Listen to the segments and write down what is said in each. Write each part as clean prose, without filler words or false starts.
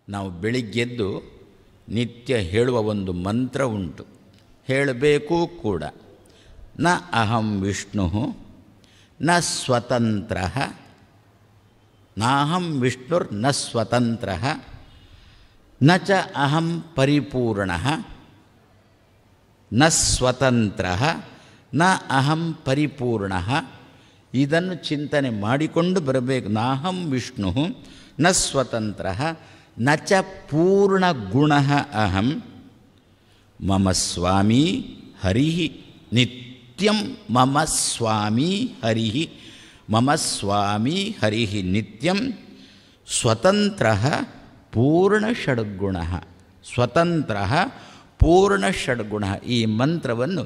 ನಾವು ಬೆಳಿಗ್ಗೆದ್ದು ನಿತ್ಯ ಹೇಳುವ ಒಂದು ಮಂತ್ರ ಉಂಟು, ಹೇಳಬೇಕು ಕೂಡ. ನ ಅಹಂ ವಿಷ್ಣು ನ ಸ್ವತಂತ್ರ, ನಾಹಂ ವಿಷ್ಣುರ್ನ ಸ್ವತಂತ್ರ, ನ ಚ ಅಹಂ ಪರಿಪೂರ್ಣ, ನ ಸ್ವತಂತ್ರ ನ ಅಹಂ ಪರಿಪೂರ್ಣ. ಇದನ್ನು ಚಿಂತನೆ ಮಾಡಿಕೊಂಡು ಬರಬೇಕು. ನಾಹಂ ವಿಷ್ಣು ನ ಸ್ವತಂತ್ರ ನ ಚ ಪೂರ್ಣಗುಣ ಅಹಂ, ಮಮ ಸ್ವಾಮಿ ಹರಿ ನಿತ್ಯಂ, ಮಮ ಸ್ವಾಮಿ ಹರಿ, ಮಮ ಸ್ವಾಮಿ ಹರಿ ನಿತ್ಯಂ, ಸ್ವತಂತ್ರ ಪೂರ್ಣಷಡ್ಗುಣ, ಸ್ವತಂತ್ರ ಪೂರ್ಣಷಡ್ಗುಣ. ಈ ಮಂತ್ರವನ್ನು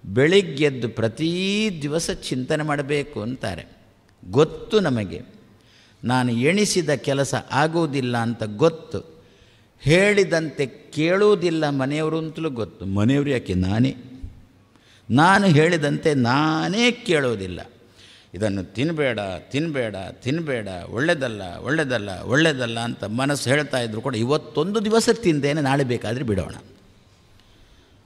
ಬೆಳಿಗ್ಗೆದ್ದು ಪ್ರತೀ ದಿವಸ ಚಿಂತನೆ ಮಾಡಬೇಕು ಅಂತಾರೆ. ಗೊತ್ತು ನಮಗೆ, ನಾನು ಎಣಿಸಿದ ಕೆಲಸ ಆಗುವುದಿಲ್ಲ ಅಂತ ಗೊತ್ತು, ಹೇಳಿದಂತೆ ಕೇಳುವುದಿಲ್ಲ ಮನೆಯವರು ಅಂತಲೂ ಗೊತ್ತು. ಮನೆಯವರು ಯಾಕೆ, ನಾನು ಹೇಳಿದಂತೆ ನಾನೇ ಕೇಳೋದಿಲ್ಲ. ಇದನ್ನು ತಿನ್ನಬೇಡ ತಿನ್ನಬೇಡ ತಿನ್ನಬೇಡ, ಒಳ್ಳೆಯದಲ್ಲ ಒಳ್ಳೆಯದಲ್ಲ ಒಳ್ಳೆಯದಲ್ಲ ಅಂತ ಮನಸ್ಸು ಹೇಳ್ತಾ ಇದ್ರು ಕೂಡ ಇವತ್ತೊಂದು ದಿವಸ ತಿಂದೇನೆ, ನಾಳೆ ಬೇಕಾದರೆ ಬಿಡೋಣ,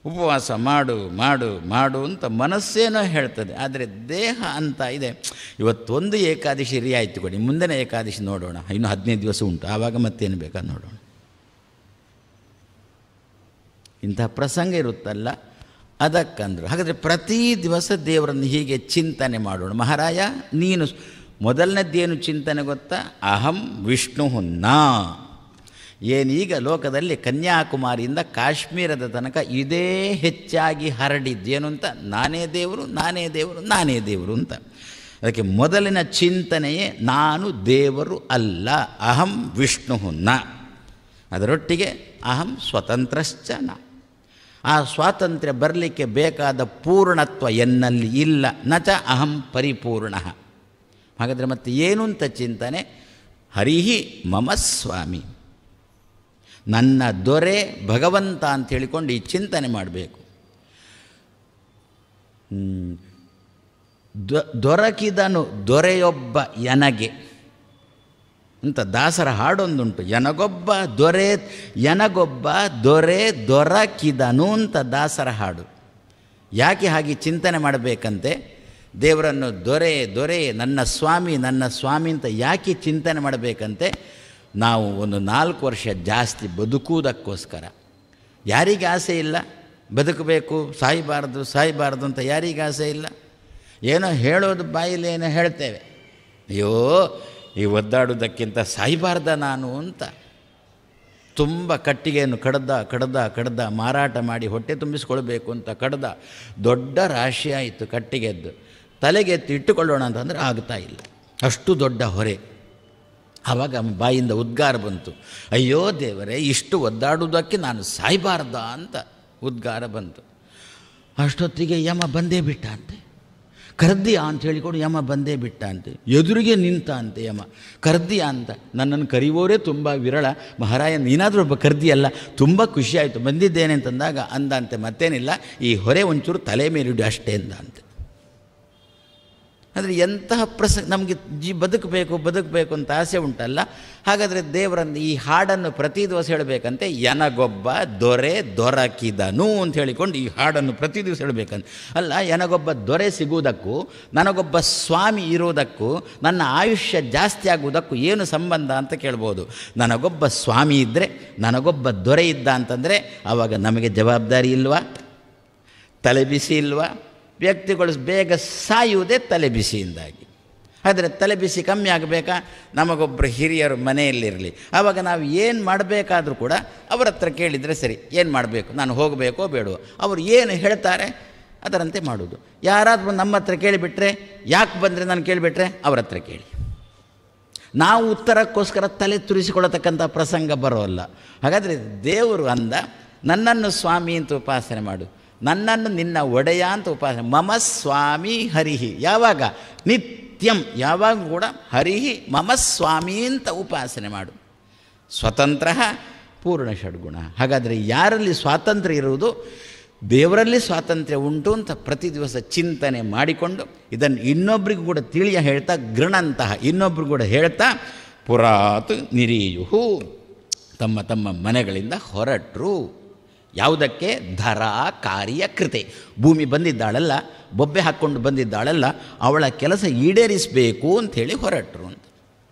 ಉಪವಾಸ ಮಾಡು ಮಾಡು ಮಾಡು ಅಂತ ಮನಸ್ಸೇನೋ ಹೇಳ್ತದೆ. ಆದರೆ ದೇಹ ಅಂತ ಇದೆ, ಇವತ್ತೊಂದು ಏಕಾದಶಿ ರಿಯಾಯಿತು ಕೊಡಿ, ಮುಂದಿನ ಏಕಾದಶಿ ನೋಡೋಣ, ಇನ್ನು 15 ದಿವಸ ಉಂಟು, ಆವಾಗ ಮತ್ತೇನು ಬೇಕಾದ ನೋಡೋಣ. ಇಂತಹ ಪ್ರಸಂಗ ಇರುತ್ತಲ್ಲ, ಅದಕ್ಕಂದರು. ಹಾಗಾದರೆ ಪ್ರತಿ ದಿವಸ ದೇವರನ್ನು ಹೀಗೆ ಚಿಂತನೆ ಮಾಡೋಣ. ಮಹಾರಾಯ, ನೀನು ಮೊದಲನೇದ್ದೇನು ಚಿಂತನೆ ಗೊತ್ತಾ? ಅಹಂ ವಿಷ್ಣು ನಾ. ಏನೀಗ ಲೋಕದಲ್ಲಿ ಕನ್ಯಾಕುಮಾರಿಯಿಂದ ಕಾಶ್ಮೀರದ ತನಕ ಇದೇ ಹೆಚ್ಚಾಗಿ ಹರಡಿದ್ದೇನು ಅಂತ, ನಾನೇ ದೇವರು ನಾನೇ ದೇವರು ನಾನೇ ದೇವರು ಅಂತ. ಅದಕ್ಕೆ ಮೊದಲಿನ ಚಿಂತನೆಯೇ ನಾನು ದೇವರು ಅಲ್ಲ, ಅಹಂ ವಿಷ್ಣು ನ. ಅದರೊಟ್ಟಿಗೆ ಅಹಂ ಸ್ವತಂತ್ರಶ್ಚ ನ. ಆ ಸ್ವಾತಂತ್ರ್ಯ ಬರಲಿಕ್ಕೆ ಬೇಕಾದ ಪೂರ್ಣತ್ವ ಎನ್ನಲ್ಲಿ ಇಲ್ಲ. ನ ಚ ಅಹಂ ಪರಿಪೂರ್ಣ. ಹಾಗಾದರೆ ಮತ್ತೆ ಏನು ಅಂತ ಚಿಂತನೆ? ಹರಿಹಿ ಮಮ ಸ್ವಾಮಿ, ನನ್ನ ದೊರೆ ಭಗವಂತ ಅಂತ ಹೇಳಿಕೊಂಡು ಈ ಚಿಂತನೆ ಮಾಡಬೇಕು. ದೊರಕಿದನು ದೊರೆಯೊಬ್ಬ ಎನಗೆ ಅಂತ ದಾಸರ ಹಾಡೊಂದುಂಟು. ಎನಗೊಬ್ಬ ದೊರೆ, ಎನಗೊಬ್ಬ ದೊರೆ ದೊರಕಿದನು ಅಂತ ದಾಸರ ಹಾಡು. ಯಾಕೆ ಹಾಗೆ ಚಿಂತನೆ ಮಾಡಬೇಕಂತೆ? ದೇವರನ್ನು ದೊರೆ ದೊರೆ, ನನ್ನ ಸ್ವಾಮಿ ನನ್ನ ಸ್ವಾಮಿ ಅಂತ ಯಾಕೆ ಚಿಂತನೆ ಮಾಡಬೇಕಂತೆ? ನಾವು ಒಂದು 4 ವರ್ಷ ಜಾಸ್ತಿ ಬದುಕುವುದಕ್ಕೋಸ್ಕರ. ಯಾರಿಗೆ ಆಸೆ ಇಲ್ಲ ಬದುಕಬೇಕು, ಸಾಯಬಾರ್ದು ಸಾಯಬಾರ್ದು ಅಂತ ಯಾರಿಗೆ ಆಸೆ ಇಲ್ಲ? ಏನೋ ಹೇಳೋದು ಬಾಯಲ್ಲಿ ಏನೋ ಹೇಳ್ತೇವೆ, ಅಯ್ಯೋ ಈ ಒದ್ದಾಡೋದಕ್ಕಿಂತ ಸಾಯಬಾರ್ದ ನಾನು ಅಂತ. ತುಂಬ ಕಟ್ಟಿಗೆಯನ್ನು ಕಡ್ದ ಮಾರಾಟ ಮಾಡಿ ಹೊಟ್ಟೆ ತುಂಬಿಸ್ಕೊಳ್ಬೇಕು ಅಂತ ಕಡ್ದ, ದೊಡ್ಡ ರಾಶಿ ಆಯಿತು ಕಟ್ಟಿಗೆದ್ದು. ತಲೆಗೆತ್ತಿ ಇಟ್ಟುಕೊಳ್ಳೋಣ ಅಂತಂದರೆ ಆಗ್ತಾ ಇಲ್ಲ, ಅಷ್ಟು ದೊಡ್ಡ ಹೊರೆ. ಆವಾಗ ಬಾಯಿಂದ ಉದ್ಗಾರ ಬಂತು, ಅಯ್ಯೋ ದೇವರೇ, ಇಷ್ಟು ಒದ್ದಾಡುವುದಕ್ಕೆ ನಾನು ಸಾಯಬಾರ್ದ ಅಂತ ಉದ್ಗಾರ ಬಂತು. ಅಷ್ಟೊತ್ತಿಗೆ ಯಮ ಬಂದೇ ಬಿಟ್ಟ ಅಂತೆ. ಕರ್ದಿಯಾ ಅಂತ ಹೇಳಿಕೊಂಡು ಯಮ ಬಂದೇ ಬಿಟ್ಟ ಅಂತೆ. ಎದುರಿಗೆ ನಿಂತ ಅಂತೆ ಯಮ. ಕರ್ದಿಯಾ ಅಂತ, ನನ್ನನ್ನು ಕರೆಯುವವರೇ ತುಂಬ ವಿರಳ, ಮಹಾರಾಯ ನೀನಾದರೂ ಒಬ್ಬ ಕರ್ದಿಯಲ್ಲ, ತುಂಬ ಖುಷಿಯಾಯಿತು ಬಂದಿದ್ದೇನೆ ಅಂತಂದಾಗ ಅಂದಂತೆ, ಮತ್ತೇನಿಲ್ಲ, ಈ ಹೊರೆ ಒಂಚೂರು ತಲೆ ಮೇಲಿಡು ಅಷ್ಟೇ ಅಂತೆ. ಅಂದರೆ ಎಂತಹ ನಮಗೆ ಬದುಕಬೇಕು ಅಂತ ಆಸೆ ಉಂಟಲ್ಲ. ಹಾಗಾದರೆ ದೇವರನ್ನು ಈ ಹಾಡನ್ನು ಪ್ರತಿ ದಿವಸ ಹೇಳಬೇಕಂತೆ. ಎನಗೊಬ್ಬ ದೊರೆ ದೊರಕಿದನು ಅಂತ ಹೇಳಿಕೊಂಡು ಈ ಹಾಡನ್ನು ಪ್ರತಿ ದಿವಸ ಹೇಳಬೇಕಂತ. ಅಲ್ಲ, ಎನಗೊಬ್ಬ ದೊರೆ ಸಿಗುವುದಕ್ಕೂ ನನಗೊಬ್ಬ ಸ್ವಾಮಿ ಇರುವುದಕ್ಕೂ ನನ್ನ ಆಯುಷ್ಯ ಜಾಸ್ತಿ ಆಗುವುದಕ್ಕೂ ಏನು ಸಂಬಂಧ ಅಂತ ಕೇಳ್ಬೋದು. ನನಗೊಬ್ಬ ಸ್ವಾಮಿ ಇದ್ದರೆ, ನನಗೊಬ್ಬ ದೊರೆ ಇದ್ದ ಅಂತಂದರೆ ಆವಾಗ ನಮಗೆ ಜವಾಬ್ದಾರಿ ಇಲ್ವಾ? ತಲೆ ಬಿಸಿ ಇಲ್ವಾ? ವ್ಯಕ್ತಿಗಳು ಬೇಗ ಸಾಯುವುದೇ ತಲೆ ಬಿಸಿಯಿಂದಾಗಿ. ಆದರೆ ತಲೆ ಬಿಸಿ ಕಮ್ಮಿ ಆಗಬೇಕಾ? ನಮಗೊಬ್ಬರು ಹಿರಿಯರು ಮನೆಯಲ್ಲಿರಲಿ, ಆವಾಗ ನಾವು ಏನು ಮಾಡಬೇಕಾದ್ರೂ ಕೂಡ ಅವರ ಹತ್ರ ಕೇಳಿದರೆ ಸರಿ, ಏನು ಮಾಡಬೇಕು, ನಾನು ಹೋಗಬೇಕೋ ಬೇಡವೋ, ಅವರು ಏನು ಹೇಳ್ತಾರೆ ಅದರಂತೆ ಮಾಡೋದು. ಯಾರಾದರೂ ನಮ್ಮ ಹತ್ರ ಕೇಳಿಬಿಟ್ರೆ, ಯಾಕೆ ಬಂದರೆ ನಾನು ಕೇಳಿಬಿಟ್ರೆ ಅವ್ರ ಹತ್ರ ಕೇಳಿ. ನಾವು ಉತ್ತರಕ್ಕೋಸ್ಕರ ತಲೆ ತುರಿಸಿಕೊಳ್ಳತಕ್ಕಂಥ ಪ್ರಸಂಗ ಬರೋಲ್ಲ. ಹಾಗಾದರೆ ದೇವರು ಅಂದ, ನನ್ನನ್ನು ಸ್ವಾಮಿ ಅಂತ ಉಪಾಸನೆ ಮಾಡು, ನನ್ನನ್ನು ನಿನ್ನ ಒಡೆಯ ಅಂತ ಉಪಾಸನೆ. ಮಮ ಸ್ವಾಮಿ ಹರಿಹಿ. ಯಾವಾಗ? ನಿತ್ಯಂ, ಯಾವಾಗ ಕೂಡ ಹರಿಹಿ ಮಮ ಸ್ವಾಮಿ ಅಂತ ಉಪಾಸನೆ ಮಾಡು. ಸ್ವತಂತ್ರ ಪೂರ್ಣ ಷಡ್ಗುಣ. ಹಾಗಾದರೆ ಯಾರಲ್ಲಿ ಸ್ವಾತಂತ್ರ್ಯ ಇರುವುದು? ದೇವರಲ್ಲಿ ಸ್ವಾತಂತ್ರ್ಯ ಉಂಟು ಅಂತ ಪ್ರತಿ ದಿವಸ ಚಿಂತನೆ ಮಾಡಿಕೊಂಡು ಇದನ್ನು ಇನ್ನೊಬ್ಬರಿಗೂ ಕೂಡ ತಿಳಿಯ ಹೇಳ್ತಾ, ಗೃಣಂತಹ ಇನ್ನೊಬ್ಬರು ಕೂಡ ಹೇಳ್ತಾ, ಪುರಾತ್ ನಿರೀಯುಹು, ತಮ್ಮ ತಮ್ಮ ಮನೆಗಳಿಂದ ಹೊರಟರು. ಯಾವುದಕ್ಕೆ? ಧರ ಕಾರ್ಯ ಕೃತೆ. ಭೂಮಿ ಬಂದಿದ್ದಾಳಲ್ಲ, ಬೊಬ್ಬೆ ಹಾಕ್ಕೊಂಡು ಬಂದಿದ್ದಾಳಲ್ಲ, ಅವಳ ಕೆಲಸ ಈಡೇರಿಸಬೇಕು ಅಂಥೇಳಿ ಹೊರಟರು ಅಂತ.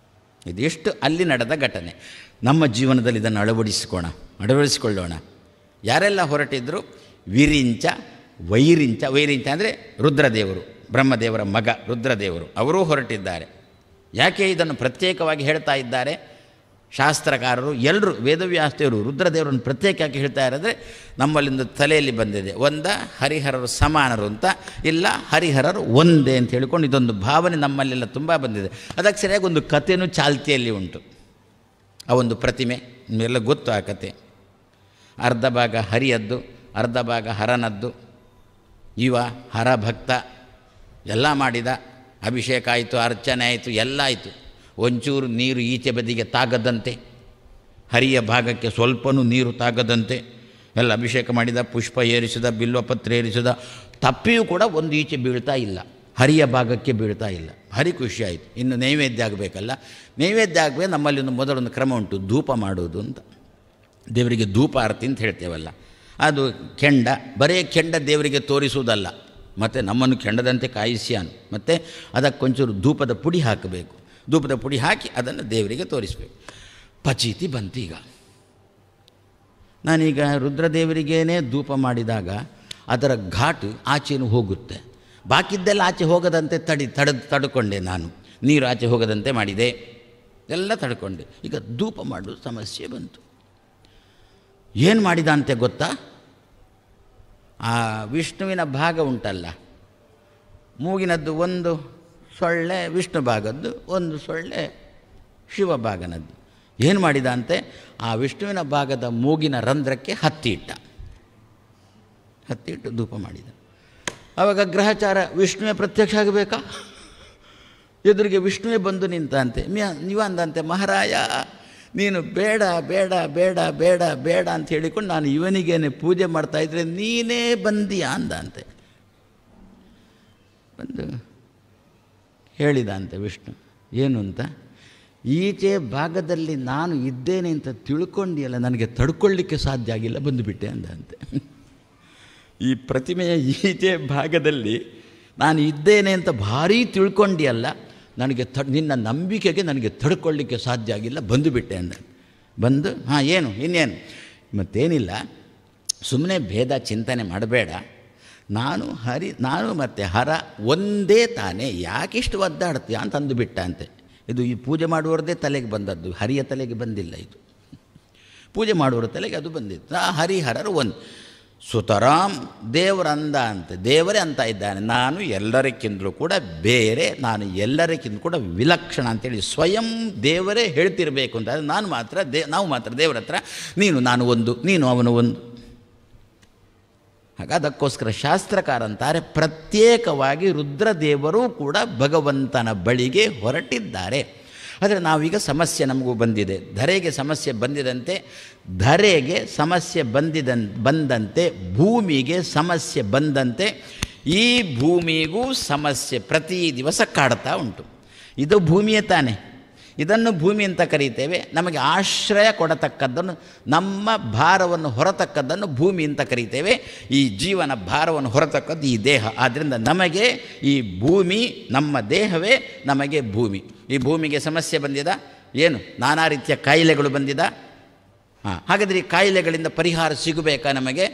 ಇದೆಷ್ಟು ಅಲ್ಲಿ ನಡೆದ ಘಟನೆ. ನಮ್ಮ ಜೀವನದಲ್ಲಿ ಇದನ್ನು ಅಳವಡಿಸಿಕೊಳ್ಳೋಣ. ಯಾರೆಲ್ಲ ಹೊರಟಿದ್ರು? ವಿರಿಂಚ, ವೈರಿಂಚ. ವೈರಿಂಚ ಅಂದರೆ ರುದ್ರದೇವರು, ಬ್ರಹ್ಮದೇವರ ಮಗ ರುದ್ರದೇವರು, ಅವರೂ ಹೊರಟಿದ್ದಾರೆ. ಯಾಕೆ ಇದನ್ನು ಪ್ರತ್ಯೇಕವಾಗಿ ಹೇಳ್ತಾ ಇದ್ದಾರೆ ಶಾಸ್ತ್ರಕಾರರು? ಎಲ್ಲರೂ ವೇದವ್ಯಾಸದೇವರು ರುದ್ರದೇವರನ್ನು ಪ್ರತ್ಯೇಕವಾಗಿ ಹೇಳ್ತಾ ಇರೋದ್ರೆ ನಮ್ಮಲ್ಲಿಂದು ತಲೆಯಲ್ಲಿ ಬಂದಿದೆ. ಹರಿಹರರು ಸಮಾನರು ಅಂತ, ಇಲ್ಲ ಹರಿಹರರು ಒಂದೇ ಅಂತ ಹೇಳಿಕೊಂಡು ಇದೊಂದು ಭಾವನೆ ನಮ್ಮಲ್ಲೆಲ್ಲ ತುಂಬ ಬಂದಿದೆ. ಅದಕ್ಕೆ ಸರಿಯಾಗಿ ಒಂದು ಕಥೆನೂ ಚಾಲ್ತಿಯಲ್ಲಿ ಉಂಟು. ಆ ಒಂದು ಪ್ರತಿಮೆ ನಿಮಗೆಲ್ಲ ಗೊತ್ತು ಆ ಕತೆ. ಅರ್ಧ ಭಾಗ ಹರಿಯದ್ದು, ಅರ್ಧ ಭಾಗ ಹರನದ್ದು. ಇವ ಹರ ಭಕ್ತ, ಎಲ್ಲ ಮಾಡಿದ, ಅಭಿಷೇಕ ಆಯಿತು, ಅರ್ಚನೆ ಆಯಿತು, ಎಲ್ಲ ಆಯಿತು. ಒಂಚೂರು ನೀರು ಈಚೆ ಬದಿಗೆ ತಾಗದಂತೆ, ಹರಿಯ ಭಾಗಕ್ಕೆ ಸ್ವಲ್ಪನೂ ನೀರು ತಾಗದಂತೆ ಎಲ್ಲ ಅಭಿಷೇಕ ಮಾಡಿದ, ಪುಷ್ಪ ಏರಿಸಿದ, ಬಿಲ್ವಪತ್ರೆ ಏರಿಸಿದ. ತಪ್ಪಿಯೂ ಕೂಡ ಒಂದು ಈಚೆ ಬೀಳ್ತಾ ಇಲ್ಲ, ಹರಿಯ ಭಾಗಕ್ಕೆ ಬೀಳ್ತಾ ಇಲ್ಲ. ಹರಿ ಖುಷಿ ಆಯಿತು. ಇನ್ನು ನೈವೇದ್ಯ ಆಗಬೇಕಲ್ಲ. ನೈವೇದ್ಯ ಆಗಬೇಕು. ನಮ್ಮಲ್ಲಿ ಒಂದು ಮೊದಲೊಂದು ಕ್ರಮ ಉಂಟು, ಧೂಪ ಮಾಡೋದು ಅಂತ. ದೇವರಿಗೆ ಧೂಪ ಆರತಿ ಅಂತ ಹೇಳ್ತೇವಲ್ಲ, ಅದು ಕೆಂಡ, ಬರೇ ಕೆಂಡ ದೇವರಿಗೆ ತೋರಿಸುವುದಲ್ಲ, ಮತ್ತು ನಮ್ಮನ್ನು ಕೆಂಡದಂತೆ ಕಾಯಿಸ್ಯಾನು. ಮತ್ತು ಅದಕ್ಕೊಂಚೂರು ಧೂಪದ ಪುಡಿ ಹಾಕಬೇಕು. ಧೂಪದ ಪುಡಿ ಹಾಕಿ ಅದನ್ನು ದೇವರಿಗೆ ತೋರಿಸಬೇಕು. ಪಚೀತಿ ಬಂತು. ಈಗ ನಾನೀಗ ರುದ್ರದೇವರಿಗೇನೆ ಧೂಪ ಮಾಡಿದಾಗ ಅದರ ಘಾಟು ಆಚೆನೂ ಹೋಗುತ್ತೆ. ಬಾಕಿದ್ದೆಲ್ಲ ಆಚೆ ಹೋಗದಂತೆ ತಡ್ಕೊಂಡೆ ನಾನು. ನೀರು ಆಚೆ ಹೋಗದಂತೆ ಮಾಡಿದೆ, ಎಲ್ಲ ತಡ್ಕೊಂಡೆ. ಈಗ ಧೂಪ ಮಾಡೋದು ಸಮಸ್ಯೆ ಬಂತು. ಏನು ಮಾಡಿದ ಅಂತೆ ಗೊತ್ತಾ? ಆ ವಿಷ್ಣುವಿನ ಭಾಗ ಉಂಟಲ್ಲ, ಮೂಗಿನದ್ದು ಒಂದು ಸೊಳ್ಳೆ ವಿಷ್ಣು ಭಾಗದ್ದು, ಒಂದು ಸೊಳ್ಳೆ ಶಿವ ಭಾಗನದ್ದು. ಏನು ಮಾಡಿದ ಅಂತೆ? ಆ ವಿಷ್ಣುವಿನ ಭಾಗದ ಮೂಗಿನ ರಂಧ್ರಕ್ಕೆ ಹತ್ತಿಟ್ಟು ಧೂಪ ಮಾಡಿದ. ಆವಾಗ ಗ್ರಹಚಾರ ವಿಷ್ಣುವೇ ಪ್ರತ್ಯಕ್ಷ ಆಗಬೇಕಾ? ಎದುರಿಗೆ ವಿಷ್ಣುವೇ ಬಂದು ನಿಂತಂತೆ. ನೀವ ಅಂದಂತೆ, ಮಹಾರಾಯ ನೀನು ಬೇಡ ಬೇಡ ಬೇಡ ಬೇಡ ಬೇಡ ಅಂತ ಹೇಳಿಕೊಂಡು ನಾನು ಇವನಿಗೇನೆ ಪೂಜೆ ಮಾಡ್ತಾಯಿದ್ರೆ ನೀನೇ ಬಂದೀಯಾ ಅಂದಂತೆ. ಬಂದು ಹೇಳಿದ ಅಂತೆ ವಿಷ್ಣು, ಏನು ಅಂತ, ಈಚೆ ಭಾಗದಲ್ಲಿ ನಾನು ಇದ್ದೇನೆ ಅಂತ ತಿಳ್ಕೊಂಡಿಯಲ್ಲ, ನನಗೆ ತಡ್ಕೊಳ್ಳಿಕ್ಕೆ ಸಾಧ್ಯ ಆಗಿಲ್ಲ, ಬಂದುಬಿಟ್ಟೆ ಅಂದಂತೆ. ಈ ಪ್ರತಿಮೆಯ ಈಚೆ ಭಾಗದಲ್ಲಿ ನಾನು ಇದ್ದೇನೆ ಅಂತ ಭಾರೀ ತಿಳ್ಕೊಂಡಿಯಲ್ಲ, ನನಗೆ ನಿನ್ನ ನಂಬಿಕೆಗೆ ನನಗೆ ತಡ್ಕೊಳ್ಳಿಕ್ಕೆ ಸಾಧ್ಯ ಆಗಿಲ್ಲ, ಬಂದುಬಿಟ್ಟೆ ಅಂದ. ಬಂದು ಏನು ಇನ್ನೇನು, ಮತ್ತೇನಿಲ್ಲ, ಸುಮ್ಮನೆ ಭೇದ ಚಿಂತನೆ ಮಾಡಬೇಡ, ನಾನು ಮತ್ತು ಹರ ಒಂದೇ ತಾನೇ, ಯಾಕಿಷ್ಟು ಒದ್ದಾಡ್ತೀಯ ಅಂತ ಅಂದುಬಿಟ್ಟ ಅಂತೆ. ಇದು ಈ ಪೂಜೆ ಮಾಡುವವ್ರದ್ದೇ ತಲೆಗೆ ಬಂದದ್ದು, ಹರಿಯ ತಲೆಗೆ ಬಂದಿಲ್ಲ. ಇದು ಪೂಜೆ ಮಾಡುವವ್ರ ತಲೆಗೆ ಅದು ಬಂದಿತ್ತು. ಹರಿಹರರು ಒಂದು ಸುತರಾಮ್ ದೇವರಂದ ಅಂತೆ, ದೇವರೇ ಅಂತ ಇದ್ದಾನೆ, ನಾನು ಎಲ್ಲರಿಗಿಂತಲೂ ಕೂಡ ಬೇರೆ, ನಾನು ಎಲ್ಲರಿಗಿಂತ ಕೂಡ ವಿಲಕ್ಷಣ ಅಂತೇಳಿ ಸ್ವಯಂ ದೇವರೇ ಹೇಳ್ತಿರಬೇಕು ಅಂತ. ನಾವು ಮಾತ್ರ ದೇವರ ಹತ್ರ ನಾನು ಒಂದು, ನೀನು ಅವನು ಒಂದು. ಹಾಗೆ ಅದಕ್ಕೋಸ್ಕರ ಶಾಸ್ತ್ರಕಾರ ಅಂತಾರೆ, ಪ್ರತ್ಯೇಕವಾಗಿ ರುದ್ರದೇವರು ಕೂಡ ಭಗವಂತನ ಬಳಿಗೆ ಹೊರಟಿದ್ದಾರೆ. ಆದರೆ ನಾವೀಗ ಸಮಸ್ಯೆ ನಮಗೂ ಬಂದಿದೆ. ಧರೆಗೆ ಸಮಸ್ಯೆ ಬಂದಿದಂತೆ, ಧರೆಗೆ ಸಮಸ್ಯೆ ಬಂದಂತೆ ಭೂಮಿಗೆ ಸಮಸ್ಯೆ ಬಂದಂತೆ ಈ ಭೂಮಿಗೂ ಸಮಸ್ಯೆ ಪ್ರತಿ ದಿವಸ ಕಾಡ್ತಾ ಉಂಟು. ಇದು ಭೂಮಿಯೇ ತಾನೆ, ಇದನ್ನು ಭೂಮಿ ಅಂತ ಕರೀತೇವೆ. ನಮಗೆ ಆಶ್ರಯ ಕೊಡತಕ್ಕದ್ದನ್ನು, ನಮ್ಮ ಭಾರವನ್ನು ಹೊರತಕ್ಕದ್ದನ್ನು ಭೂಮಿ ಅಂತ ಕರೀತೇವೆ. ಈ ಜೀವನ ಭಾರವನ್ನು ಹೊರತಕ್ಕದ್ದು ಈ ದೇಹ. ಆದ್ದರಿಂದ ನಮಗೆ ಈ ಭೂಮಿ, ನಮ್ಮ ದೇಹವೇ ನಮಗೆ ಭೂಮಿ. ಈ ಭೂಮಿಗೆ ಸಮಸ್ಯೆ ಬಂದಿದ, ಏನು ನಾನಾ ರೀತಿಯ ಕಾಯಿಲೆಗಳು ಬಂದಿದ. ಹಾಗಾದರೆ ಈ ಕಾಯಿಲೆಗಳಿಂದ ಪರಿಹಾರ ಸಿಗಬೇಕಾ? ನಮಗೆ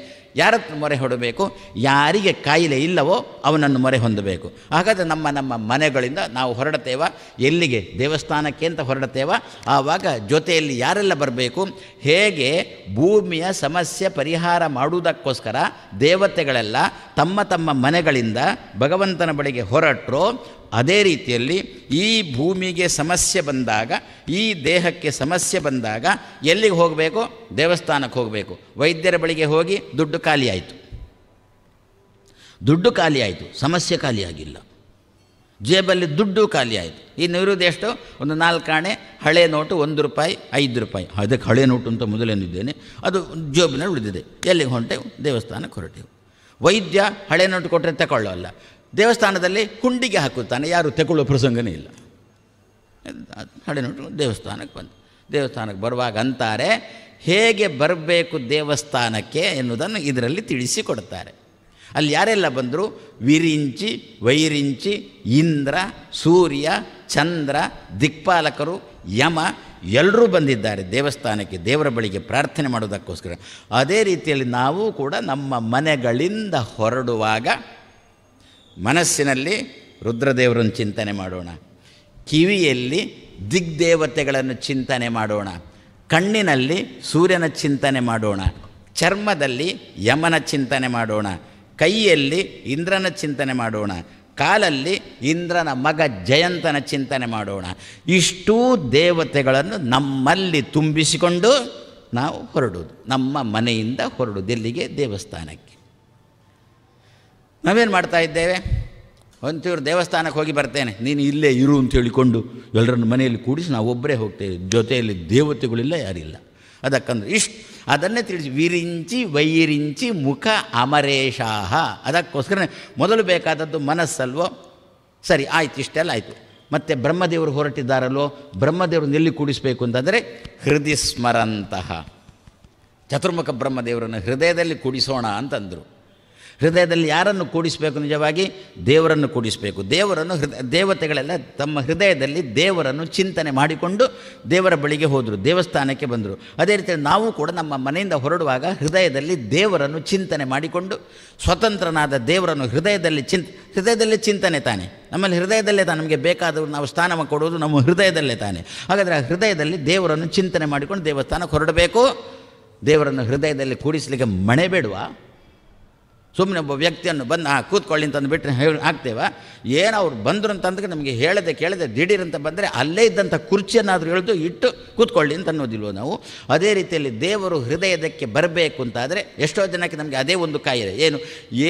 ಯಾರತ್ರ ಮೊರೆ ಹೊಡಬೇಕು? ಯಾರಿಗೆ ಕಾಯಿಲೆ ಇಲ್ಲವೋ ಅವನನ್ನು ಮೊರೆ ಹೊಂದಬೇಕು. ಹಾಗಾದರೆ ನಮ್ಮ ಮನೆಗಳಿಂದ ನಾವು ಹೊರಡ್ತೇವ, ಎಲ್ಲಿಗೆ? ದೇವಸ್ಥಾನಕ್ಕೆ ಅಂತ ಹೊರಡ್ತೇವ. ಆವಾಗ ಜೊತೆಯಲ್ಲಿ ಯಾರೆಲ್ಲ ಬರಬೇಕು? ಹೇಗೆ ಭೂಮಿಯ ಸಮಸ್ಯೆ ಪರಿಹಾರ ಮಾಡುವುದಕ್ಕೋಸ್ಕರ ದೇವತೆಗಳೆಲ್ಲ ತಮ್ಮ ತಮ್ಮ ಮನೆಗಳಿಂದ ಭಗವಂತನ ಬಳಿಗೆ ಹೊರಟರೋ, ಅದೇ ರೀತಿಯಲ್ಲಿ ಈ ಭೂಮಿಗೆ ಸಮಸ್ಯೆ ಬಂದಾಗ, ಈ ದೇಹಕ್ಕೆ ಸಮಸ್ಯೆ ಬಂದಾಗ ಎಲ್ಲಿಗೆ ಹೋಗಬೇಕು? ದೇವಸ್ಥಾನಕ್ಕೆ ಹೋಗಬೇಕು. ವೈದ್ಯರ ಬಳಿಗೆ ಹೋಗಿ ದುಡ್ಡು ಖಾಲಿ ಆಯಿತು, ಸಮಸ್ಯೆ ಖಾಲಿಯಾಗಿಲ್ಲ. ಜೇಬಲ್ಲಿ ದುಡ್ಡು ಖಾಲಿ ಆಯಿತು. ಇನ್ನು ಇರೋದು ಎಷ್ಟು? ಒಂದು 4 ಆಣೆ ಹಳೆ ನೋಟು, 1 ರೂಪಾಯಿ, 5 ರೂಪಾಯಿ. ಅದಕ್ಕೆ ಹಳೆ ನೋಟು ಅಂತ ಮೊದಲೇನಿದ್ದೇನೆ, ಅದು ಜೇಬಿನಲ್ಲಿ ಉಳಿದಿದೆ. ಎಲ್ಲಿಗೆ ಹೊಂಟೆವು? ದೇವಸ್ಥಾನಕ್ಕೆ ಹೊರಟೆವು. ವೈದ್ಯ ಹಳೆ ನೋಟು ಕೊಟ್ಟರೆ ತಗೊಳ್ಳೋಲ್ಲ, ದೇವಸ್ಥಾನದಲ್ಲಿ ಹುಂಡಿಗೆ ಹಾಕುತ್ತಾನೆ, ಯಾರು ತಗೊಳ್ಳೋ ಪ್ರಸಂಗನೇ ಇಲ್ಲ. ಹಳೆ ನೋಟು ದೇವಸ್ಥಾನಕ್ಕೆ ಬಂದು, ದೇವಸ್ಥಾನಕ್ಕೆ ಬರುವಾಗ ಅಂತಾರೆ, ಹೇಗೆ ಬರಬೇಕು ದೇವಸ್ಥಾನಕ್ಕೆ ಎನ್ನುವುದನ್ನು ಇದರಲ್ಲಿ ತಿಳಿಸಿಕೊಡ್ತಾರೆ. ಅಲ್ಲಿ ಯಾರೆಲ್ಲ ಬಂದರು? ವಿರಿಂಚಿ, ವೈರಿಂಚಿ, ಇಂದ್ರ, ಸೂರ್ಯ, ಚಂದ್ರ, ದಿಕ್ಪಾಲಕರು, ಯಮ ಎಲ್ಲರೂ ಬಂದಿದ್ದಾರೆ ದೇವಸ್ಥಾನಕ್ಕೆ, ದೇವರ ಬಳಿಗೆ ಪ್ರಾರ್ಥನೆ ಮಾಡೋದಕ್ಕೋಸ್ಕರ. ಅದೇ ರೀತಿಯಲ್ಲಿ ನಾವು ಕೂಡ ನಮ್ಮ ಮನೆಗಳಿಂದ ಹೊರಡುವಾಗ ಮನಸ್ಸಿನಲ್ಲಿ ರುದ್ರದೇವರನ್ನು ಚಿಂತನೆ ಮಾಡೋಣ, ಕಿವಿಯಲ್ಲಿ ದಿಗ್ದೇವತೆಗಳನ್ನು ಚಿಂತನೆ ಮಾಡೋಣ, ಕಣ್ಣಿನಲ್ಲಿ ಸೂರ್ಯನ ಚಿಂತನೆ ಮಾಡೋಣ, ಚರ್ಮದಲ್ಲಿ ಯಮನ ಚಿಂತನೆ ಮಾಡೋಣ, ಕೈಯಲ್ಲಿ ಇಂದ್ರನ ಚಿಂತನೆ ಮಾಡೋಣ, ಕಾಲಲ್ಲಿ ಇಂದ್ರನ ಮಗ ಜಯಂತನ ಚಿಂತನೆ ಮಾಡೋಣ. ಇಷ್ಟೂ ದೇವತೆಗಳನ್ನು ನಮ್ಮಲ್ಲಿ ತುಂಬಿಸಿಕೊಂಡು ನಾವು ಹೊರಡೋದು, ನಮ್ಮ ಮನೆಯಿಂದ ಹೊರಡೋದು. ಎಲ್ಲಿಗೆ? ದೇವಸ್ಥಾನಕ್ಕೆ. ನಾವೇನು ಮಾಡ್ತಾ ಇದ್ದೇವೆ? ಒಂಚೂರು ದೇವಸ್ಥಾನಕ್ಕೆ ಹೋಗಿ ಬರ್ತೇನೆ, ನೀನು ಇಲ್ಲೇ ಇರು ಅಂತ ಹೇಳಿಕೊಂಡು ಎಲ್ಲರನ್ನು ಮನೆಯಲ್ಲಿ ಕೂಡಿಸಿ ನಾವು ಒಬ್ಬರೇ ಹೋಗ್ತೇವೆ, ಜೊತೆಯಲ್ಲಿ ದೇವತೆಗಳಿಲ್ಲ, ಯಾರಿಲ್ಲ. ಅದಕ್ಕಂದ್ರೆ ಅದನ್ನೇ ತಿಳಿಸಿ, ವಿರಿಂಚಿ ವೈರಿಂಚಿ ಮುಖ ಅಮರೇಶಾಹ. ಅದಕ್ಕೋಸ್ಕರ ಮೊದಲು ಬೇಕಾದದ್ದು ಮನಸ್ಸಲ್ವೋ? ಸರಿ, ಆಯ್ತು, ಇಷ್ಟೆಲ್ಲ ಆಯಿತು. ಮತ್ತು ಬ್ರಹ್ಮದೇವರು ಹೊರಟಿದ್ದಾರಲ್ವೋ? ಬ್ರಹ್ಮದೇವ್ರನ್ನ ಎಲ್ಲಿ ಕೂಡಿಸಬೇಕು ಅಂತಂದರೆ ಹೃದಯ ಸ್ಮರಂತಹ, ಚತುರ್ಮುಖ ಬ್ರಹ್ಮದೇವರನ್ನು ಹೃದಯದಲ್ಲಿ ಕೂಡಿಸೋಣ ಅಂತಂದರು. ಹೃದಯದಲ್ಲಿ ಯಾರನ್ನು ಕೂಡಿಸಬೇಕು? ನಿಜವಾಗಿ ದೇವರನ್ನು ಕೂಡಿಸಬೇಕು. ದೇವತೆಗಳೆಲ್ಲ ತಮ್ಮ ಹೃದಯದಲ್ಲಿ ದೇವರನ್ನು ಚಿಂತನೆ ಮಾಡಿಕೊಂಡು ದೇವರ ಬಳಿಗೆ ಹೋದರು, ದೇವಸ್ಥಾನಕ್ಕೆ ಬಂದರು. ಅದೇ ರೀತಿ ನಾವು ಕೂಡ ನಮ್ಮ ಮನೆಯಿಂದ ಹೊರಡುವಾಗ ಹೃದಯದಲ್ಲಿ ದೇವರನ್ನು ಚಿಂತನೆ ಮಾಡಿಕೊಂಡು, ಸ್ವತಂತ್ರನಾದ ದೇವರನ್ನು ಹೃದಯದಲ್ಲಿ ಚಿಂತನೆ ತಾನೆ, ನಮ್ಮಲ್ಲಿ ಹೃದಯದಲ್ಲೇ ತಾನೆ ನಮಗೆ ಬೇಕಾದವರು ನಾವು ಸ್ಥಾನ ಕೊಡೋದು ನಮ್ಮ ಹೃದಯದಲ್ಲೇ ತಾನೆ. ಹಾಗಾದರೆ ಆ ಹೃದಯದಲ್ಲಿ ದೇವರನ್ನು ಚಿಂತನೆ ಮಾಡಿಕೊಂಡು ದೇವಸ್ಥಾನಕ್ಕೆ ಹೊರಡಬೇಕು. ದೇವರನ್ನು ಹೃದಯದಲ್ಲಿ ಕೂಡಿಸಲಿಕ್ಕೆ ಮಣೆ ಬೇಡವಾ? ಸುಮ್ಮನೆ ಒಬ್ಬ ವ್ಯಕ್ತಿಯನ್ನು ಬಂದು ಕೂತ್ಕೊಳ್ಳಿ ಅಂತಂದು ಬಿಟ್ಟರೆ ಆಗ್ತೇವ? ಏನು ಅವ್ರು ಬಂದರು ಅಂತಂದ್ರೆ ನಮಗೆ ಕೇಳದೆ ದಿಢೀರಂತ ಬಂದರೆ ಅಲ್ಲೇ ಇದ್ದಂಥ ಕುರ್ಚಿಯನ್ನಾದರೂ ಎಳೆದು ಇಟ್ಟು ಕೂತ್ಕೊಳ್ಳಿ ಅಂತ ಅನ್ನೋದಿಲ್ವೋ ನಾವು? ಅದೇ ರೀತಿಯಲ್ಲಿ ದೇವರು ಹೃದಯದಕ್ಕೆ ಬರಬೇಕು ಅಂತಾದರೆ ಎಷ್ಟೋ ಜನಕ್ಕೆ ನಮಗೆ ಅದೇ ಒಂದು ಕಾಯಿಲೆ,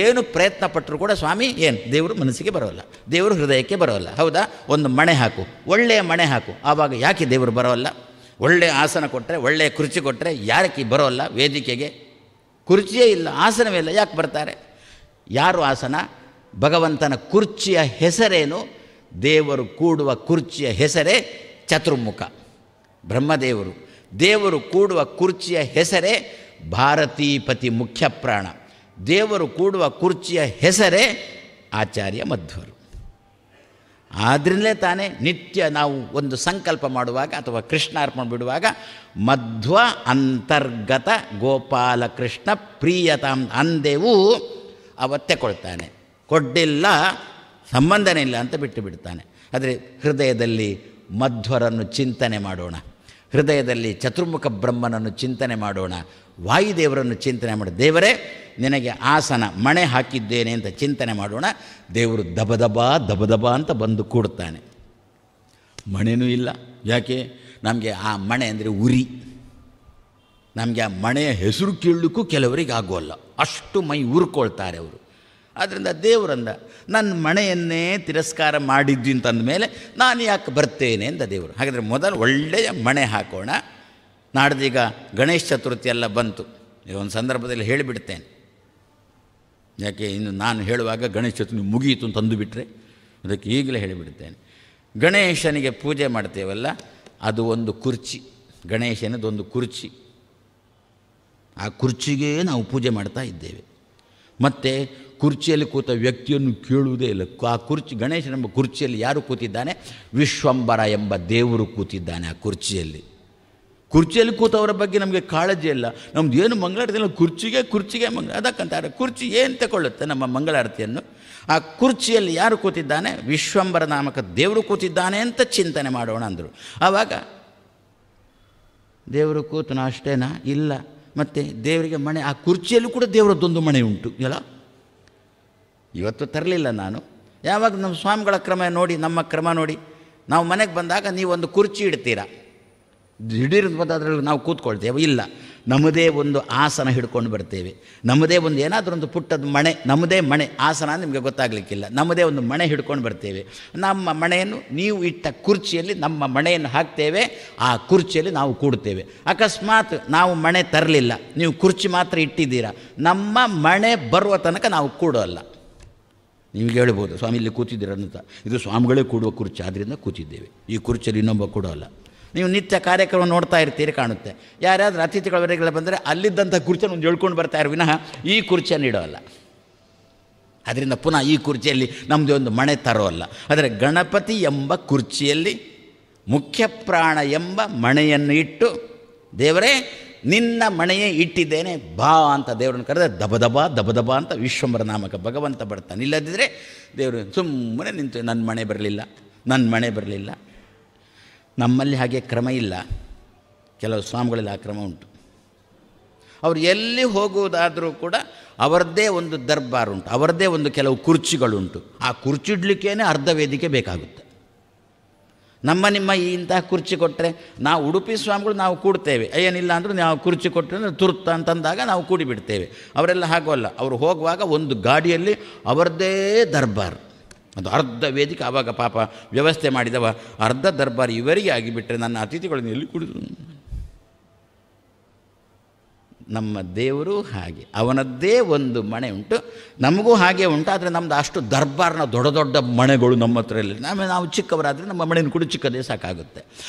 ಏನು ಪ್ರಯತ್ನ ಪಟ್ಟರು ಕೂಡ ಸ್ವಾಮಿ ದೇವರು ಮನಸ್ಸಿಗೆ ಬರೋಲ್ಲ, ದೇವರು ಹೃದಯಕ್ಕೆ ಬರೋಲ್ಲ. ಹೌದಾ? ಒಂದು ಮಣೆ ಹಾಕು, ಒಳ್ಳೆಯ ಮಣೆ ಹಾಕು, ಆವಾಗ ಯಾಕೆ ದೇವರು ಬರೋಲ್ಲ? ಒಳ್ಳೆಯ ಆಸನ ಕೊಟ್ಟರೆ, ಒಳ್ಳೆಯ ಕುರ್ಚಿ ಕೊಟ್ಟರೆ ಯಾಕೆ ಬರೋಲ್ಲ? ವೇದಿಕೆಗೆ ಕುರ್ಚಿಯೇ ಇಲ್ಲ, ಆಸನವೇ ಇಲ್ಲ, ಯಾಕೆ ಬರ್ತಾರೆ? ಯಾರು ಆಸನ? ಭಗವಂತನ ಕುರ್ಚಿಯ ಹೆಸರೇನು? ದೇವರು ಕೂಡುವ ಕುರ್ಚಿಯ ಹೆಸರೇ ಚತುರ್ಮುಖ ಬ್ರಹ್ಮದೇವರು. ದೇವರು ಕೂಡುವ ಕುರ್ಚಿಯ ಹೆಸರೇ ಭಾರತೀಪತಿ ಮುಖ್ಯ ಪ್ರಾಣ. ದೇವರು ಕೂಡುವ ಕುರ್ಚಿಯ ಹೆಸರೇ ಆಚಾರ್ಯ ಮಧ್ವರು. ಆದ್ರಿಂದಲೇ ತಾನೇ ನಿತ್ಯ ನಾವು ಒಂದು ಸಂಕಲ್ಪ ಮಾಡುವಾಗ ಅಥವಾ ಕೃಷ್ಣಾರ್ಪಣೆ ಬಿಡುವಾಗ ಮಧ್ವ ಅಂತರ್ಗತ ಗೋಪಾಲಕೃಷ್ಣ ಪ್ರಿಯತಾಂ ಅಂದೆವು, ಅವತ್ತೇ ಕೊಳ್ತಾನೆ, ಕೊಡ್ಡಿಲ್ಲ ಸಂಬಂಧನೇ ಇಲ್ಲ ಅಂತ ಬಿಟ್ಟು ಬಿಡ್ತಾನೆ. ಆದರೆ ಹೃದಯದಲ್ಲಿ ಮಧ್ವರನ್ನು ಚಿಂತನೆ ಮಾಡೋಣ, ಹೃದಯದಲ್ಲಿ ಚತುರ್ಮುಖ ಬ್ರಹ್ಮನನ್ನು ಚಿಂತನೆ ಮಾಡೋಣ, ವಾಯುದೇವರನ್ನು ಚಿಂತನೆ ಮಾಡಿ, ದೇವರೇ ನಿನಗೆ ಆಸನ ಮಣೆ ಹಾಕಿದ್ದೇನೆ ಅಂತ ಚಿಂತನೆ ಮಾಡೋಣ. ದೇವರು ದಬದಬ ಅಂತ ಬಂದು ಕೂಡ್ತಾನೆ. ಮಣೆನೂ ಇಲ್ಲ, ಯಾಕೆ? ನಮಗೆ ಆ ಮಣೆ ಅಂದರೆ ಉರಿ, ನಮಗೆ ಆ ಮಣೆಯ ಹೆಸರು ಕೇಳಲಿಕ್ಕೂ ಕೆಲವರಿಗೆ ಆಗೋಲ್ಲ, ಅಷ್ಟು ಮೈ ಉರ್ಕೊಳ್ತಾರೆ ಅವರು. ಆದ್ದರಿಂದ ದೇವರಂದ ನನ್ನ ಮಣೆಯನ್ನೇ ತಿರಸ್ಕಾರ ಮಾಡಿದ್ದು ಅಂತಂದ ಮೇಲೆ ನಾನು ಯಾಕೆ ಬರ್ತೇನೆ ಅಂತ ದೇವರು. ಹಾಗಾದರೆ ಮೊದಲು ಒಳ್ಳೆಯ ಮಣೆ ಹಾಕೋಣ. ನಾಡ್ದೀಗ ಗಣೇಶ ಚತುರ್ಥಿ ಎಲ್ಲ ಬಂತು, ಒಂದು ಸಂದರ್ಭದಲ್ಲಿ ಹೇಳಿಬಿಡ್ತೇನೆ, ಯಾಕೆ ಇನ್ನು ನಾನು ಹೇಳುವಾಗ ಗಣೇಶ ಚತುರ್ಥಿ ಮುಗಿಯಿತು ಅಂತ ಅಂದುಬಿಟ್ರೆ ಅದಕ್ಕೆ ಈಗಲೇ ಹೇಳಿಬಿಡ್ತೇನೆ. ಗಣೇಶನಿಗೆ ಪೂಜೆ ಮಾಡ್ತೇವಲ್ಲ, ಅದು ಒಂದು ಕುರ್ಚಿ, ಗಣೇಶನದೊಂದು ಕುರ್ಚಿ, ಆ ಕುರ್ಚಿಗೆ ನಾವು ಪೂಜೆ ಮಾಡ್ತಾ ಇದ್ದೇವೆ. ಮತ್ತು ಕುರ್ಚಿಯಲ್ಲಿ ಕೂತ ವ್ಯಕ್ತಿಯನ್ನು ಕೇಳುವುದೇ ಇಲ್ಲ. ಆ ಕುರ್ಚಿ, ಗಣೇಶನೆಂಬ ಕುರ್ಚಿಯಲ್ಲಿ ಯಾರು ಕೂತಿದ್ದಾನೆ? ವಿಶ್ವಂಬರ ಎಂಬ ದೇವರು ಕೂತಿದ್ದಾನೆ ಆ ಕುರ್ಚಿಯಲ್ಲಿ. ಕುರ್ಚಿಯಲ್ಲಿ ಕೂತವರ ಬಗ್ಗೆ ನಮಗೆ ಕಾಳಜಿ ಇಲ್ಲ. ನಮ್ದು ಏನು ಮಂಗಳಾರತಿಯಲ್ಲ, ಕುರ್ಚಿಗೆ ಮಂಗಳ. ಅದಕ್ಕಂತಾರೆ ಕುರ್ಚಿ ಏನು ತಗೊಳ್ಳುತ್ತೆ ನಮ್ಮ ಮಂಗಳಾರತಿಯನ್ನು? ಆ ಕುರ್ಚಿಯಲ್ಲಿ ಯಾರು ಕೂತಿದ್ದಾನೆ? ವಿಶ್ವಂಬರ ನಾಮಕ ದೇವರು ಕೂತಿದ್ದಾನೆ ಅಂತ ಚಿಂತನೆ ಮಾಡೋಣ ಅಂದರು. ಆವಾಗ ದೇವರು ಕೂತನ ಅಷ್ಟೇನಾ? ಇಲ್ಲ. ಮತ್ತು ದೇವರಿಗೆ ಮಣೆ, ಆ ಕುರ್ಚಿಯಲ್ಲೂ ಕೂಡ ದೇವರದ್ದೊಂದು ಮಣೆ ಉಂಟು ಎಲ್ಲ. ಇವತ್ತು ತರಲಿಲ್ಲ ನಾನು, ಯಾವಾಗ ನಮ್ಮ ಸ್ವಾಮಿಗಳ ಕ್ರಮ ನೋಡಿ, ನಮ್ಮ ಕ್ರಮ ನೋಡಿ, ನಾವು ಮನೆಗೆ ಬಂದಾಗ ನೀವೊಂದು ಕುರ್ಚಿ ಇಡ್ತೀರಾ, ದಿಢೀರ್ ಬಂದಾದ್ರಲ್ಲಿ ನಾವು ಕೂತ್ಕೊಳ್ತೇವೆ? ಇಲ್ಲ, ನಮ್ಮದೇ ಒಂದು ಆಸನ ಹಿಡ್ಕೊಂಡು ಬರ್ತೇವೆ, ನಮ್ಮದೇ ಒಂದು ಏನಾದರೂ ಒಂದು ಪುಟ್ಟದ ಮಣೆ, ನಮ್ಮದೇ ಮಣೆ, ಆಸನ ನಿಮಗೆ ಗೊತ್ತಾಗಲಿಕ್ಕಿಲ್ಲ, ನಮ್ಮದೇ ಒಂದು ಮಣೆ ಹಿಡ್ಕೊಂಡು ಬರ್ತೇವೆ. ನಮ್ಮ ಮಣೆಯನ್ನು ನೀವು ಇಟ್ಟ ಕುರ್ಚಿಯಲ್ಲಿ ನಮ್ಮ ಮಣೆಯನ್ನು ಹಾಕ್ತೇವೆ, ಆ ಕುರ್ಚಿಯಲ್ಲಿ ನಾವು ಕೂಡ್ತೇವೆ. ಅಕಸ್ಮಾತ್ ನಾವು ಮಣೆ ತರಲಿಲ್ಲ, ನೀವು ಕುರ್ಚಿ ಮಾತ್ರ ಇಟ್ಟಿದ್ದೀರಾ, ನಮ್ಮ ಮಣೆ ಬರುವ ತನಕ ನಾವು ಕೂಡೋಲ್ಲ. ನಿಮಗೆ ಹೇಳ್ಬೋದು ಸ್ವಾಮಿ ಇಲ್ಲಿ ಕೂತಿದ್ದೀರ ಅಂತ, ಇದು ಸ್ವಾಮಿಗಳೇ ಕೂಡುವ ಕುರ್ಚಿ, ಆದ್ದರಿಂದ ಕೂತಿದ್ದೇವೆ, ಈ ಕುರ್ಚಿಯಲ್ಲಿ ಇನ್ನೊಬ್ಬ ಕೂಡೋಲ್ಲ. ನೀವು ನಿತ್ಯ ಕಾರ್ಯಕ್ರಮ ನೋಡ್ತಾ ಇರ್ತೀರಿ, ಕಾಣುತ್ತೆ. ಯಾರ್ಯಾದ್ರೂ ಅತಿಥಿಗಳವರೆಗೆಲ್ಲ ಬಂದರೆ ಅಲ್ಲಿದ್ದಂಥ ಕುರ್ಚಿಯನ್ನು ಒಂದು ಎಳ್ಕೊಂಡು ಬರ್ತಾರೆ ವಿನಃ ಈ ಕುರ್ಚಿಯನ್ನು ಇಡೋಲ್ಲ. ಅದರಿಂದ ಪುನಃ ಈ ಕುರ್ಚಿಯಲ್ಲಿ ನಮ್ಮದೇ ಒಂದು ಮಣೆ ತರೋಲ್ಲ. ಆದರೆ ಗಣಪತಿ ಎಂಬ ಕುರ್ಚಿಯಲ್ಲಿ ಮುಖ್ಯ ಪ್ರಾಣ ಎಂಬ ಮಣೆಯನ್ನು ಇಟ್ಟು, ದೇವರೇ ನಿನ್ನ ಮಣೆಯೇ ಇಟ್ಟಿದ್ದೇನೆ ಬಾ ಅಂತ ದೇವರನ್ನು ಕರೆದ ದಬದಬ ದಬದಬ ಅಂತ ವಿಶ್ವಂಬರ ನಾಮಕ ಭಗವಂತ ಬರ್ತಾನೆ. ಇಲ್ಲದಿದ್ದರೆ ದೇವರು ಸುಮ್ಮನೆ ನಿಂತು ನನ್ನ ಮಣೆ ಬರಲಿಲ್ಲ, ನನ್ನ ಮಣೆ ಬರಲಿಲ್ಲ. ನಮ್ಮಲ್ಲಿ ಹಾಗೆ ಕ್ರಮ ಇಲ್ಲ. ಕೆಲವು ಸ್ವಾಮಿಗಳಲ್ಲಿ ಆ ಕ್ರಮ ಉಂಟು. ಅವರು ಎಲ್ಲಿ ಹೋಗುವುದಾದರೂ ಕೂಡ ಅವರದ್ದೇ ಒಂದು ದರ್ಬಾರ್ ಉಂಟು, ಅವರದ್ದೇ ಒಂದು ಕೆಲವು ಕುರ್ಚಿಗಳುಂಟು. ಆ ಕುರ್ಚಿ ಇಡಲಿಕ್ಕೇ ಅರ್ಧ ವೇದಿಕೆ ಬೇಕಾಗುತ್ತೆ. ನಿಮ್ಮ ಇಂತಹ ಕುರ್ಚಿ ಕೊಟ್ಟರೆ ನಾವು ಉಡುಪಿ ಸ್ವಾಮಿಗಳು ನಾವು ಕೂಡ್ತೇವೆ, ಏನಿಲ್ಲ ಅಂದರೂ ನಾವು ಕುರ್ಚಿ ಕೊಟ್ಟರೆ ತುರ್ತ ಅಂತಂದಾಗ ನಾವು ಕೂಡಿಬಿಡ್ತೇವೆ. ಅವರೆಲ್ಲ ಹಾಗೋಲ್ಲ. ಅವರು ಹೋಗುವಾಗ ಒಂದು ಗಾಡಿಯಲ್ಲಿ ಅವರದ್ದೇ ದರ್ಬಾರ್, ಅದು ಅರ್ಧ ವೇದಿಕೆ. ಆವಾಗ ಪಾಪ ವ್ಯವಸ್ಥೆ ಮಾಡಿದವ ಅರ್ಧ ದರ್ಬಾರ್ ಇವರಿಗೆ ಆಗಿಬಿಟ್ರೆ ನನ್ನ ಅತಿಥಿಗಳನ್ನು ಎಲ್ಲಿ ಕುಡಿದ್ರು. ನಮ್ಮ ದೇವರು ಹಾಗೆ, ಅವನದ್ದೇ ಒಂದು ಮಣೆ ಉಂಟು, ನಮಗೂ ಹಾಗೆ ಉಂಟು. ಆದರೆ ನಮ್ಮದು ಅಷ್ಟು ದರ್ಬಾರ್ನ ದೊಡ್ಡ ದೊಡ್ಡ ಮಣೆಗಳು ನಮ್ಮ ಹತ್ರ ಇಲ್ಲ. ನಾವು ಚಿಕ್ಕವರಾದರೆ ನಮ್ಮ ಮಣೆಯನ್ನು ಕೂಡ ಚಿಕ್ಕದೇ ಸಾಕಾಗುತ್ತೆ.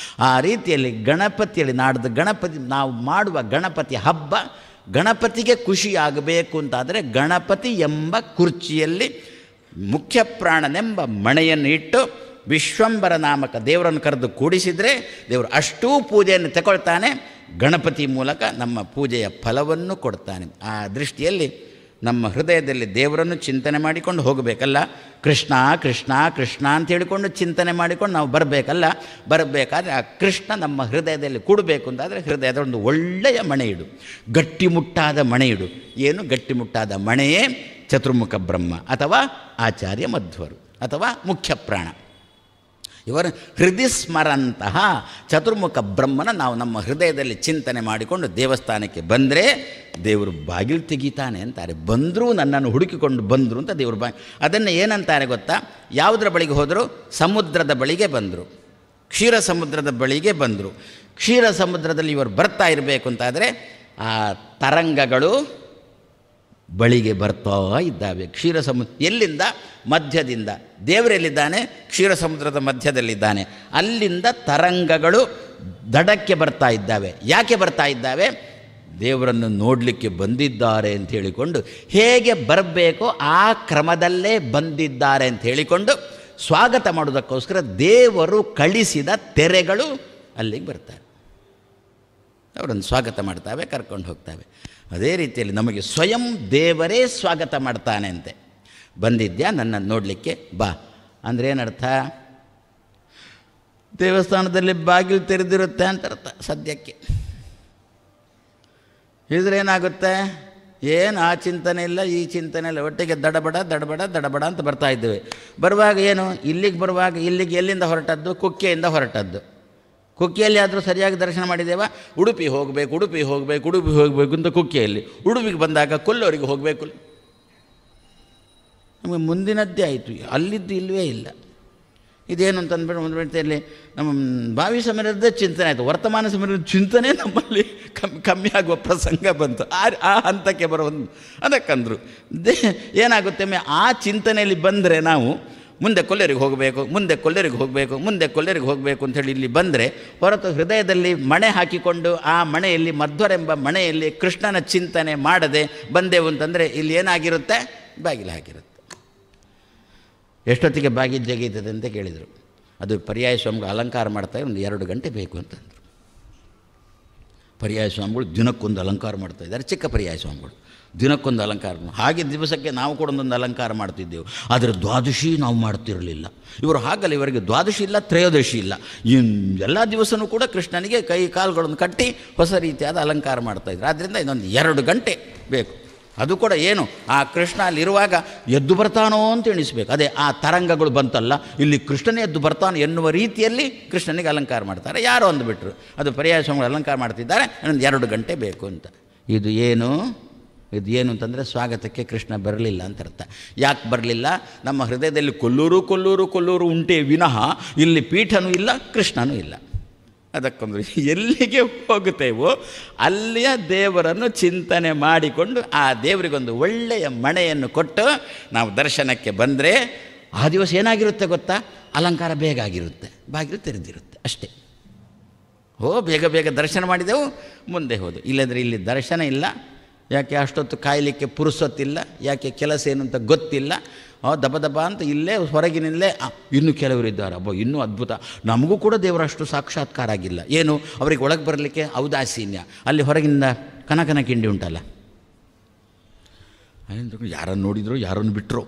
ಆ ರೀತಿಯಲ್ಲಿ ಗಣಪತಿಯಲ್ಲಿ ನಾಡ್ದು ಗಣಪತಿ ನಾವು ಮಾಡುವ ಗಣಪತಿ ಹಬ್ಬ, ಗಣಪತಿಗೆ ಖುಷಿಯಾಗಬೇಕು ಅಂತಾದರೆ ಗಣಪತಿ ಎಂಬ ಕುರ್ಚಿಯಲ್ಲಿ ಮುಖ್ಯ ಪ್ರಾಣನೆಂಬ ಮಣೆಯನ್ನು ಇಟ್ಟು ವಿಶ್ವಂಬರ ನಾಮಕ ದೇವರನ್ನು ಕರೆದು ಕೂಡಿಸಿದರೆ ದೇವರು ಅಷ್ಟೂ ಪೂಜೆಯನ್ನು ತಗೊಳ್ತಾನೆ. ಗಣಪತಿ ಮೂಲಕ ನಮ್ಮ ಪೂಜೆಯ ಫಲವನ್ನು ಕೊಡ್ತಾನೆ. ಆ ದೃಷ್ಟಿಯಲ್ಲಿ ನಮ್ಮ ಹೃದಯದಲ್ಲಿ ದೇವರನ್ನು ಚಿಂತನೆ ಮಾಡಿಕೊಂಡು ಹೋಗಬೇಕಲ್ಲ. ಕೃಷ್ಣ ಕೃಷ್ಣ ಕೃಷ್ಣ ಅಂತ ಹೇಳಿಕೊಂಡು ಚಿಂತನೆ ಮಾಡಿಕೊಂಡು ನಾವು ಬರಬೇಕಲ್ಲ. ಬರಬೇಕಾದ್ರೆ ಆ ಕೃಷ್ಣ ನಮ್ಮ ಹೃದಯದಲ್ಲಿ ಕೂಡಬೇಕು ಅಂತಾದರೆ ಹೃದಯದ ಒಂದು ಒಳ್ಳೆಯ ಮಣೆ ಇಡು, ಗಟ್ಟಿಮುಟ್ಟಾದ ಮಣೆ ಇಡು. ಏನು ಗಟ್ಟಿಮುಟ್ಟಾದ ಮಣೆಯೇ ಚತುರ್ಮುಖ ಬ್ರಹ್ಮ ಅಥವಾ ಆಚಾರ್ಯ ಮಧ್ವರು ಅಥವಾ ಮುಖ್ಯ ಪ್ರಾಣ. ಇವರು ಹೃದಯ ಸ್ಮರಂತಹ ಚತುರ್ಮುಖ ಬ್ರಹ್ಮನ ನಾವು ನಮ್ಮ ಹೃದಯದಲ್ಲಿ ಚಿಂತನೆ ಮಾಡಿಕೊಂಡು ದೇವಸ್ಥಾನಕ್ಕೆ ಬಂದರೆ ದೇವರು ಬಾಗಿಲು ತೆಗೀತಾನೆ ಅಂತಾರೆ. ಬಂದರೂ ನನ್ನನ್ನು ಹುಡುಕಿಕೊಂಡು ಬಂದರು ಅಂತ ದೇವರು ಅದನ್ನು ಏನಂತಾರೆ ಗೊತ್ತಾ? ಯಾವುದರ ಬಳಿಗೆ ಹೋದರೂ ಸಮುದ್ರದ ಬಳಿಗೆ ಬಂದರು, ಕ್ಷೀರ ಸಮುದ್ರದ ಬಳಿಗೆ ಬಂದರು. ಕ್ಷೀರ ಸಮುದ್ರದಲ್ಲಿ ಇವರು ಬರ್ತಾ ಇರಬೇಕು ಅಂತಾದರೆ ಆ ತರಂಗಗಳು ಬಳಿಗೆ ಬರ್ತಾ ಇದ್ದಾವೆ. ಕ್ಷೀರ ಸಮುದ್ರ ಎಲ್ಲಿಂದ? ಮಧ್ಯದಿಂದ. ದೇವರೆಲ್ಲಿದ್ದಾನೆ? ಕ್ಷೀರ ಸಮುದ್ರದ ಮಧ್ಯದಲ್ಲಿದ್ದಾನೆ. ಅಲ್ಲಿಂದ ತರಂಗಗಳು ದಡಕ್ಕೆ ಬರ್ತಾ ಇದ್ದಾವೆ. ಯಾಕೆ ಬರ್ತಾ ಇದ್ದಾವೆ? ದೇವರನ್ನು ನೋಡಲಿಕ್ಕೆ ಬಂದಿದ್ದಾರೆ ಅಂತ ಹೇಳಿಕೊಂಡು, ಹೇಗೆ ಬರಬೇಕೋ ಆ ಕ್ರಮದಲ್ಲೇ ಬಂದಿದ್ದಾರೆ ಅಂತ ಹೇಳಿಕೊಂಡು ಸ್ವಾಗತ ಮಾಡೋದಕ್ಕೋಸ್ಕರ ದೇವರು ಕಳಿಸಿದ ತೆರೆಗಳು ಅಲ್ಲಿಗೆ ಬರ್ತಾರೆ. ಅವರನ್ನು ಸ್ವಾಗತ ಮಾಡ್ತಾವೆ, ಕರ್ಕೊಂಡು ಹೋಗ್ತಾವೆ. ಅದೇ ರೀತಿಯಲ್ಲಿ ನಮಗೆ ಸ್ವಯಂ ದೇವರೇ ಸ್ವಾಗತ ಮಾಡ್ತಾನೆ ಅಂತೆ. ಬಂದಿದ್ಯಾ ನನ್ನನ್ನು ನೋಡಲಿಕ್ಕೆ ಬಾ ಅಂದರೆ ಏನರ್ಥ? ದೇವಸ್ಥಾನದಲ್ಲಿ ಬಾಗಿಲು ತೆರೆದಿರುತ್ತೆ ಅಂತ ಅರ್ಥ ಸದ್ಯಕ್ಕೆ. ಇದ್ರೆ ಏನಾಗುತ್ತೆ? ಏನು ಆ ಚಿಂತನೆ ಇಲ್ಲ, ಈ ಚಿಂತನೆ ಇಲ್ಲ, ಒಟ್ಟಿಗೆ ದಡಬಡ ದಡಬಡ ದಡಬಡ ಅಂತ ಬರ್ತಾ ಇದ್ದೇವೆ. ಬರುವಾಗ ಏನು? ಇಲ್ಲಿಗೆ ಬರುವಾಗ ಇಲ್ಲಿಗೆ ಎಲ್ಲಿಂದ ಹೊರಟದ್ದು? ಕುಕ್ಕೆಯಿಂದ ಹೊರಟದ್ದು. ಕುಕ್ಕೆಯಲ್ಲಿ ಆದರೂ ಸರಿಯಾಗಿ ದರ್ಶನ ಮಾಡಿದ್ದೇವಾ? ಉಡುಪಿ ಹೋಗಬೇಕು ಉಡುಪಿ ಹೋಗಬೇಕು ಉಡುಪಿ ಹೋಗಬೇಕು ಅಂತ ಕುಕ್ಕೆಯಲ್ಲಿ. ಉಡುಪಿಗೆ ಬಂದಾಗ ಕೊಲ್ಲೂರಿಗೆ ಹೋಗಬೇಕು. ನಮಗೆ ಮುಂದಿನದ್ದೇ ಆಯಿತು, ಅಲ್ಲಿದ್ದು ಇಲ್ಲವೇ ಇಲ್ಲ. ಇದೇನು ಅಂತಂದ್ಬಿಟ್ಟು ಮುಂದೆ ನಮ್ಮ ಭಾವಿ ಸಮಯದ ಚಿಂತನೆ ಆಯಿತು, ವರ್ತಮಾನ ಸಮಯದ ಚಿಂತನೆ ನಮ್ಮಲ್ಲಿ ಕಮ್ಮಿ ಆಗುವ ಪ್ರಸಂಗ ಬಂತು. ಆ ಹಂತಕ್ಕೆ ಬರೋದು ಅದಕ್ಕಂದರು ಏನಾಗುತ್ತೆ? ಆ ಚಿಂತನೆಯಲ್ಲಿ ಬಂದರೆ ನಾವು ಮುಂದೆ ಕೊಲ್ಲೂರಿಗೆ ಹೋಗಬೇಕು, ಮುಂದೆ ಕೊಲ್ಲೂರಿಗೆ ಹೋಗಬೇಕು, ಮುಂದೆ ಕೊಲ್ಲೂರಿಗೆ ಹೋಗಬೇಕು ಅಂಥೇಳಿ ಇಲ್ಲಿ ಬಂದರೆ, ಹೊರತು ಹೃದಯದಲ್ಲಿ ಮಣೆ ಹಾಕಿಕೊಂಡು ಆ ಮಣೆಯಲ್ಲಿ ಮಧ್ವರೆಂಬ ಮಣೆಯಲ್ಲಿ ಕೃಷ್ಣನ ಚಿಂತನೆ ಮಾಡದೆ ಬಂದೆವು ಅಂತಂದರೆ ಇಲ್ಲಿ ಏನಾಗಿರುತ್ತೆ? ಬಾಗಿಲು ಹಾಕಿರುತ್ತೆ. ಎಷ್ಟೊತ್ತಿಗೆ ಬಾಗಿಲು ಜಗೀತದೆ ಅಂತ ಕೇಳಿದರು. ಅದು ಪರ್ಯಾಯ ಸ್ವಾಮಿಗಳು ಅಲಂಕಾರ ಮಾಡ್ತಾರೆ, ಒಂದು 2 ಗಂಟೆ ಬೇಕು ಅಂತಂದರು. ಪರ್ಯಾಯ ಸ್ವಾಮಿಗಳು ದಿನಕ್ಕೊಂದು ಅಲಂಕಾರ ಮಾಡ್ತಾಯಿದ್ದಾರೆ, ಚಿಕ್ಕ ಪರ್ಯಾಯ ಸ್ವಾಮಿಗಳು ದಿನಕ್ಕೊಂದು ಅಲಂಕಾರ. ಹಾಗೆ ದಿವಸಕ್ಕೆ ನಾವು ಕೂಡ ಒಂದೊಂದು ಅಲಂಕಾರ ಮಾಡ್ತಿದ್ದೆವು. ಆದರೆ ದ್ವಾದಶಿ ನಾವು ಮಾಡ್ತಿರಲಿಲ್ಲ. ಇವರು ಹಾಗಲ್ಲ, ಇವರಿಗೆ ದ್ವಾದಶಿ ಇಲ್ಲ, ತ್ರಯೋದಶಿ ಇಲ್ಲ. ಎಲ್ಲ ದಿವಸವೂ ಕೂಡ ಕೃಷ್ಣನಿಗೆ ಕೈ ಕಾಲುಗಳನ್ನು ಕಟ್ಟಿ ಹೊಸ ರೀತಿಯಾದ ಅಲಂಕಾರ ಮಾಡ್ತಾಯಿದ್ರು. ಆದ್ದರಿಂದ ಇನ್ನೊಂದು 2 ಗಂಟೆ ಬೇಕು. ಅದು ಕೂಡ ಏನು? ಆ ಕೃಷ್ಣ ಅಲ್ಲಿರುವಾಗ ಎದ್ದು ಬರ್ತಾನೋ ಅಂತ ಎಣಿಸ್ಬೇಕು. ಅದೇ ಆ ತರಂಗಗಳು ಬಂತಲ್ಲ, ಇಲ್ಲಿ ಕೃಷ್ಣನೇ ಎದ್ದು ಬರ್ತಾನೋ ಎನ್ನುವ ರೀತಿಯಲ್ಲಿ ಕೃಷ್ಣನಿಗೆ ಅಲಂಕಾರ ಮಾಡ್ತಾರೆ. ಯಾರೋ ಅಂದುಬಿಟ್ರು, ಅದು ಪರ್ಯಾಯ ಸ್ವಾಮಿಗಳು ಅಲಂಕಾರ ಮಾಡ್ತಿದ್ದಾರೆ, ಇನ್ನೊಂದು 2 ಗಂಟೆ ಬೇಕು ಅಂತ. ಇದು ಏನು ಅಂತಂದರೆ ಸ್ವಾಗತಕ್ಕೆ ಕೃಷ್ಣ ಬರಲಿಲ್ಲ ಅಂತ ಅರ್ಥ. ಯಾಕೆ ಬರಲಿಲ್ಲ? ನಮ್ಮ ಹೃದಯದಲ್ಲಿ ಕೊಲ್ಲೂರು ಉಂಟೆ ವಿನಃ ಇಲ್ಲಿ ಪೀಠನೂ ಇಲ್ಲ, ಕೃಷ್ಣನೂ ಇಲ್ಲ. ಅದಕ್ಕೊಂದು ಎಲ್ಲಿಗೆ ಹೋಗುತ್ತೇವೋ ಅಲ್ಲಿಯ ದೇವರನ್ನು ಚಿಂತನೆ ಮಾಡಿಕೊಂಡು ಆ ದೇವರಿಗೊಂದು ಒಳ್ಳೆಯ ಮಣೆಯನ್ನು ಕೊಟ್ಟು ನಾವು ದರ್ಶನಕ್ಕೆ ಬಂದರೆ ಆ ದಿವಸ ಏನಾಗಿರುತ್ತೆ ಗೊತ್ತಾ? ಅಲಂಕಾರ ಬೇಗ ಆಗಿರುತ್ತೆ, ಬಾಗಿಲು ತೆರೆದಿರುತ್ತೆ, ಅಷ್ಟೇ. ಬೇಗ ಬೇಗ ದರ್ಶನ ಮಾಡಿದೆವು, ಮುಂದೆ ಹೋದು. ಇಲ್ಲಂದರೆ ಇಲ್ಲಿ ದರ್ಶನ ಇಲ್ಲ. ಯಾಕೆ ಅಷ್ಟೊತ್ತು ಕಾಯಲಿಕ್ಕೆ ಪುರುಸೊತ್ತಿಲ್ಲ, ಯಾಕೆ ಕೆಲಸ ಏನು ಅಂತ ಗೊತ್ತಿಲ್ಲ. ದಬ ದಬ ಅಂತ ಇಲ್ಲೇ ಹೊರಗಿನಿಂದಲೇ ಇನ್ನೂ ಕೆಲವರಿದ್ದಾರೆ, ಇನ್ನೂ ಅದ್ಭುತ, ನಮಗೂ ಕೂಡ ದೇವರಷ್ಟು ಸಾಕ್ಷಾತ್ಕಾರ ಆಗಿಲ್ಲ. ಏನು ಅವ್ರಿಗೆ ಒಳಗೆ ಬರಲಿಕ್ಕೆ ಔದಾಸೀನ್ಯ. ಅಲ್ಲಿ ಹೊರಗಿಂದ ಕನಕನ ಕಿಂಡಿ ಉಂಟಲ್ಲ, ಯಾರನ್ನು ನೋಡಿದ್ರು, ಯಾರನ್ನು ಬಿಟ್ಟರು,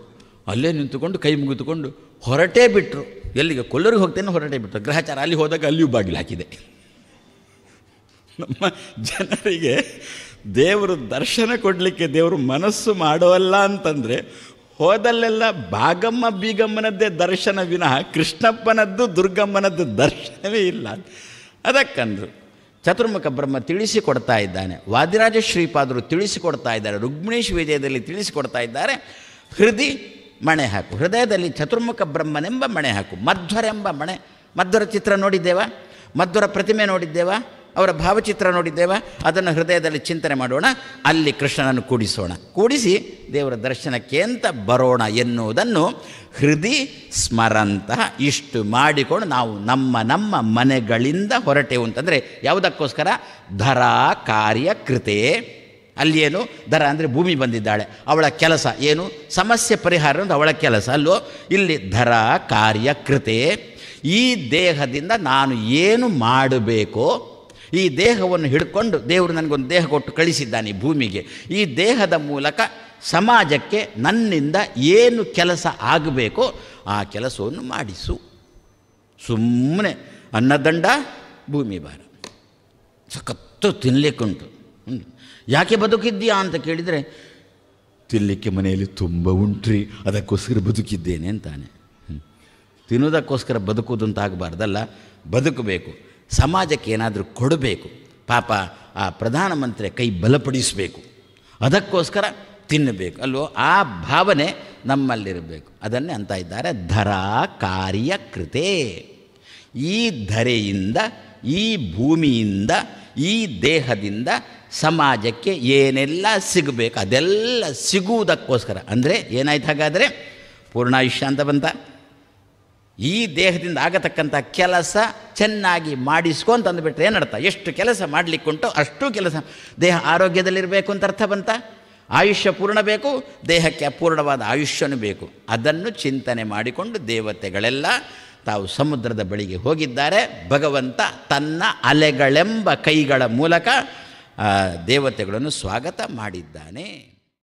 ಅಲ್ಲೇ ನಿಂತುಕೊಂಡು ಕೈ ಮುಗಿದುಕೊಂಡು ಹೊರಟೇ ಬಿಟ್ಟರು. ಎಲ್ಲಿಗೆ ಕೊಲ್ಲೂರಿಗೆ ಹೋಗ್ತೇನೆ, ಹೊರಟೇ ಬಿಟ್ಟರು. ಗ್ರಹಚಾರ ಅಲ್ಲಿ ಹೋದಾಗ ಅಲ್ಲಿಯೂ ಬಾಗಿಲು ಹಾಕಿದೆ. ನಮ್ಮ ಜನರಿಗೆ ದೇವರು ದರ್ಶನ ಕೊಡಲಿಕ್ಕೆ ದೇವರು ಮನಸ್ಸು ಮಾಡೋಲ್ಲ ಅಂತಂದರೆ ಹೋದಲ್ಲೆಲ್ಲ ಭಾಗಮ್ಮ ಬೀಗಮ್ಮನದ್ದೇ ದರ್ಶನ ವಿನಃ ಕೃಷ್ಣಪ್ಪನದ್ದು ದುರ್ಗಮ್ಮನದ್ದು ದರ್ಶನವೇ ಇಲ್ಲ. ಅದಕ್ಕಂದ್ರು ಚತುರ್ಮುಖ ಬ್ರಹ್ಮ ತಿಳಿಸಿಕೊಡ್ತಾ ಇದ್ದಾನೆ, ವಾದಿರಾಜ ಶ್ರೀಪಾದರು ತಿಳಿಸಿಕೊಡ್ತಾ ಇದ್ದಾರೆ, ರುಕ್ಮಿಣೀಶ್ ವಿಜಯದಲ್ಲಿ ತಿಳಿಸಿಕೊಡ್ತಾ ಇದ್ದಾರೆ. ಹೃದಯ ಮಣೆ ಹಾಕು, ಹೃದಯದಲ್ಲಿ ಚತುರ್ಮುಖ ಬ್ರಹ್ಮನೆಂಬ ಮಣೆ ಹಾಕು. ಮಧ್ವರೆಂಬ ಮಣೆ, ಮಧ್ವರ ಚಿತ್ರ ನೋಡಿದ್ದೇವಾ? ಮಧ್ವರ ಪ್ರತಿಮೆ ನೋಡಿದ್ದೇವಾ? ಅವರ ಭಾವಚಿತ್ರ ನೋಡಿದ್ದೇವಾ? ಅದನ್ನು ಹೃದಯದಲ್ಲಿ ಚಿಂತನೆ ಮಾಡೋಣ, ಅಲ್ಲಿ ಕೃಷ್ಣನನ್ನು ಕೂಡಿಸೋಣ, ಕೂಡಿಸಿ ದೇವರ ದರ್ಶನಕ್ಕೆ ಅಂತ ಬರೋಣ ಎನ್ನುವುದನ್ನು ಹೃದಯ ಸ್ಮರಂತಹ ಇಷ್ಟು ಮಾಡಿಕೊಂಡು ನಾವು ನಮ್ಮ ನಮ್ಮ ಮನೆಗಳಿಂದ ಹೊರಟೆವು. ಅಂತಂದರೆ ಯಾವುದಕ್ಕೋಸ್ಕರ? ಧರಾ ಕಾರ್ಯ ಕೃತೆ. ಅಲ್ಲೇನು ದರ ಅಂದರೆ ಭೂಮಿ ಬಂದಿದ್ದಾಳೆ, ಅವಳ ಕೆಲಸ ಏನು? ಸಮಸ್ಯೆ ಪರಿಹಾರ ಅಂತ ಅವಳ ಕೆಲಸ ಅಲ್ಲೋ. ಇಲ್ಲಿ ಧರ ಕಾರ್ಯ ಕೃತೆ. ಈ ದೇಹದಿಂದ ನಾನು ಏನು ಮಾಡಬೇಕೋ, ಈ ದೇಹವನ್ನು ಹಿಡ್ಕೊಂಡು ದೇವರು ನನಗೊಂದು ದೇಹ ಕೊಟ್ಟು ಕಳಿಸಿದ್ದಾನೆ ಭೂಮಿಗೆ. ಈ ದೇಹದ ಮೂಲಕ ಸಮಾಜಕ್ಕೆ ನನ್ನಿಂದ ಏನು ಕೆಲಸ ಆಗಬೇಕೋ ಆ ಕೆಲಸವನ್ನು ಮಾಡಿಸು. ಸುಮ್ಮನೆ ಅನ್ನದಂಡ ಭೂಮಿ ಭಾರ, ಸಖತ್ತು ತಿನ್ನಲಿಕ್ಕುಂಟು. ಯಾಕೆ ಬದುಕಿದ್ದೀಯಾ ಅಂತ ಕೇಳಿದರೆ, ತಿನ್ನಲಿಕ್ಕೆ ಮನೆಯಲ್ಲಿ ತುಂಬ ಉಂಟ್ರಿ, ಅದಕ್ಕೋಸ್ಕರ ಬದುಕಿದ್ದೇನೆ ಅಂತಾನೆ. ತಿನ್ನೋದಕ್ಕೋಸ್ಕರ ಬದುಕುವುದು ಅಂತ ಆಗಬಾರ್ದಲ್ಲ, ಬದುಕಬೇಕು, ಸಮಾಜಕ್ಕೆ ಏನಾದರೂ ಕೊಡಬೇಕು. ಪಾಪ ಆ ಪ್ರಧಾನಮಂತ್ರಿ ಕೈ ಬಲಪಡಿಸಬೇಕು, ಅದಕ್ಕೋಸ್ಕರ ತಿನ್ನಬೇಕು ಅಲ್ವೋ, ಆ ಭಾವನೆ ನಮ್ಮಲ್ಲಿರಬೇಕು. ಅದನ್ನೇ ಅಂತ ಇದ್ದಾರೆ ಧರಾ ಕಾರ್ಯ ಕೃತೆ. ಈ ಧರೆಯಿಂದ, ಈ ಭೂಮಿಯಿಂದ, ಈ ದೇಹದಿಂದ ಸಮಾಜಕ್ಕೆ ಏನೆಲ್ಲ ಸಿಗಬೇಕು ಅದೆಲ್ಲ ಸಿಗುವುದಕ್ಕೋಸ್ಕರ. ಅಂದರೆ ಏನಾಯ್ತು ಹಾಗಾದರೆ? ಪೂರ್ಣಾಯುಷ್ಯ ಅಂತ ಬಂತ. ಈ ದೇಹದಿಂದ ಆಗತಕ್ಕಂಥ ಕೆಲಸ ಚೆನ್ನಾಗಿ ಮಾಡಿಸ್ಕೊಂತ ಅಂದುಬಿಟ್ರೆ ಏನರ್ಥ? ಎಷ್ಟು ಕೆಲಸ ಮಾಡಲಿಕ್ಕುಂಟು ಅಷ್ಟು ಕೆಲಸ. ದೇಹ ಆರೋಗ್ಯದಲ್ಲಿರಬೇಕು ಅಂತ ಅರ್ಥ ಬಂತ. ಆಯುಷ್ಯ ಪೂರ್ಣ ಬೇಕು, ದೇಹಕ್ಕೆ ಅಪೂರ್ಣವಾದ ಆಯುಷ್ಯನೂ ಬೇಕು. ಅದನ್ನು ಚಿಂತನೆ ಮಾಡಿಕೊಂಡು ದೇವತೆಗಳೆಲ್ಲ ತಾವು ಸಮುದ್ರದ ಬಳಿಗೆ ಹೋಗಿದ್ದಾರೆ. ಭಗವಂತ ತನ್ನ ಅಲೆಗಳೆಂಬ ಕೈಗಳ ಮೂಲಕ ದೇವತೆಗಳನ್ನು ಸ್ವಾಗತ ಮಾಡಿದ್ದಾನೆ.